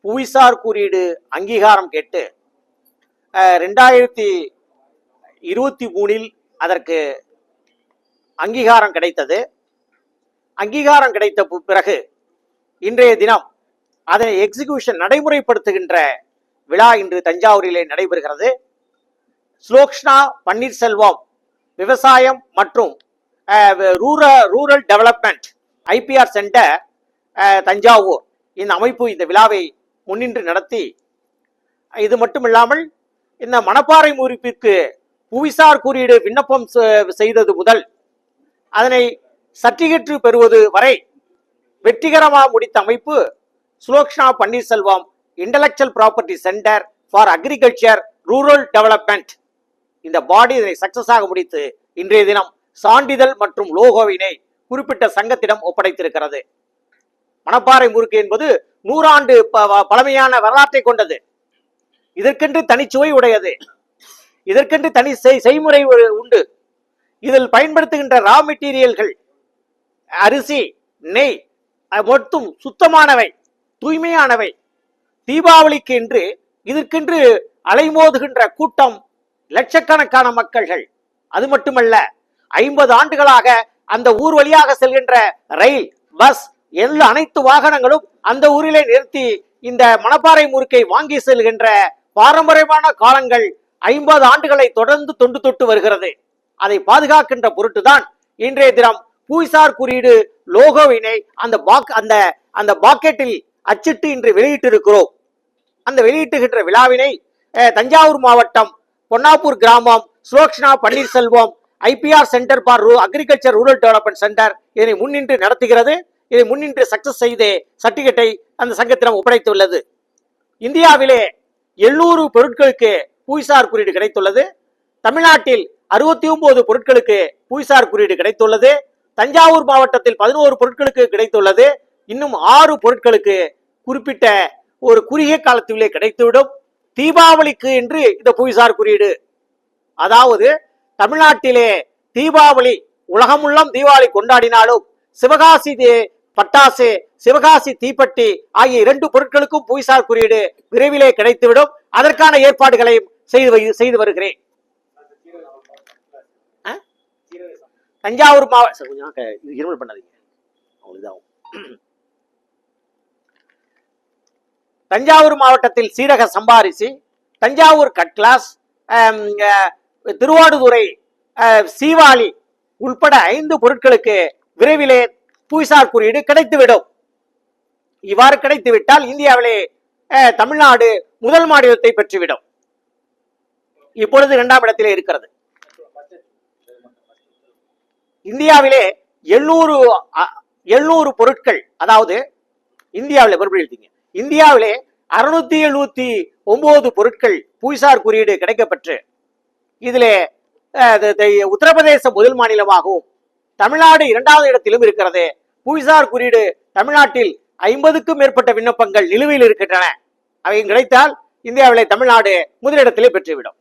புவிசார் குறியீடு அங்கீகாரம் கேட்டு 2023 அதற்கு அங்கீகாரம் கிடைத்தது. அங்கீகாரம் கிடைத்த பிறகு இன்றைய தினம் அதனை எக்ஸிகியூஷன் நடைமுறைப்படுத்துகின்ற விழா இன்று தஞ்சாவூரிலே நடைபெறுகிறது. சுலோக்ஷனா பன்னீர்செல்வம் விவசாயம் மற்றும் rural development IPR centre Thanjavur இந்த அமைப்பு இந்த விழாவை முன்னின்று நடத்தி, இது மட்டுமில்லாமல் இந்த மணப்பாறை முறிப்பிற்கு புவிசார் குறியீடு விண்ணப்பம் செய்தது முதல் அதனை சர்டிபிகேட் பெறுவது வரை வெற்றிகரமாக முடித்த அமைப்பு Sulokshana Panneerselvam intellectual property centre for agriculture rural development. இந்த பாடி இதனை சக்சஸாக முடித்து இன்றைய தினம் சான்றிதழ் மற்றும் லோகோவினை குறிப்பிட்ட சங்கத்திடம் ஒப்படைத்திருக்கிறது. மணப்பாறை முறுக்கு என்பது 100 ஆண்டு பழமையான வரலாற்றை கொண்டது. இதற்கென்று தனிச்சுவை உடையது. இதற்கென்று தனி செய்முறை உண்டு. இதில் பயன்படுத்துகின்ற ரா மெட்டீரியல்கள் அரிசி, நெய் மட்டும் சுத்தமானவை, தூய்மையானவை. தீபாவளிக்கு என்று இதற்கென்று அலைமோதுகின்ற கூட்டம், லட்சக்கணக்கான மக்கள்கள். அது மட்டுமல்ல, 50 ஆண்டுகளாக அந்த ஊர் வழியாக செல்கின்ற ரயில், பஸ், எல்லா அனைத்து வாகனங்களும் அந்த ஊரிலே நிறுத்தி இந்த மணப்பாறை முறுக்கை வாங்கி செல்கின்ற பாரம்பரியமான காலங்கள் 50 ஆண்டுகளை தொடர்ந்து தொண்டு தொட்டு வருகிறது. அதை பாதுகாக்கின்ற பொருட்டுதான் இன்றைய தினம் புவிசார் குறியீடு லோகோவினை அந்த பாக்கெட்டில் அச்சிட்டு இன்று வெளியிட்டிருக்கிறோம். அந்த வெளியிட்டுகின்ற விழாவினை தஞ்சாவூர் மாவட்டம் பொன்னாப்பூர் கிராமம் Sulokshana Panneerselvam IPR centre for agriculture rural development centre இதனை முன்னின்று நடத்துகிறது. இதை முன்னின்று சக்சஸ் செய்து சர்டிபிகேட்டை அந்த சங்கத்திடம் ஒப்படைத்துள்ளது. இந்தியாவிலே 700 பொருட்களுக்கு புவிசார் குறியீடு கிடைத்துள்ளது. தமிழ்நாட்டில் 69 பொருட்களுக்கு புவிசார் குறியீடு கிடைத்துள்ளது. தஞ்சாவூர் மாவட்டத்தில் 11 பொருட்களுக்கு கிடைத்துள்ளது. இன்னும் 6 பொருட்களுக்கு குறிப்பிட்ட ஒரு குறுகிய காலத்திலே கிடைத்துவிடும். தீபாவளிக்கு என்று இந்த புவிசார் குறியீடு, அதாவது தமிழ்நாட்டிலே தீபாவளி உலகமுள்ளம் தீபாவளி கொண்டாடினாலும் சிவகாசி பட்டாசு, சிவகாசி தீப்பெட்டி ஆகிய 2 பொருட்களுக்கும் புவிசார் குறியீடு விரைவிலே கிடைத்துவிடும். அதற்கான ஏற்பாடுகளையும் செய்து வருகிறேன். தஞ்சாவூர் மாவட்டம் பண்ணாதீங்க, தஞ்சாவூர் மாவட்டத்தில் சீரக சம்பாரிசி, தஞ்சாவூர் கட்லாஸ், திருவாடுதுறை சீவாளி உட்பட 5 பொருட்களுக்கு விரைவிலே புவிசார் குறியீடு கிடைத்துவிடும். இவ்வாறு கிடைத்துவிட்டால் இந்தியாவிலே தமிழ்நாடு முதல் மாநிலத்தை பெற்றுவிடும். இப்பொழுது 2ஆம் இடத்திலே இருக்கிறது. இந்தியாவிலே 700 பொருட்கள், அதாவது இந்தியாவிலே 679 பொருட்கள் புவிசார் குறியீடு கிடைக்கப்பெற்று இதிலே உத்தரப்பிரதேச முதல் மாநிலமாகவும் தமிழ்நாடு 2வது இடத்திலும் இருக்கிறது. புவிசார் குறியீடு தமிழ்நாட்டில் 50க்கும் மேற்பட்ட விண்ணப்பங்கள் நிலுவையில் இருக்கின்றன. அவை கிடைத்தால் இந்தியாவிலே தமிழ்நாடு முதலிடத்திலே பெற்றுவிடும்.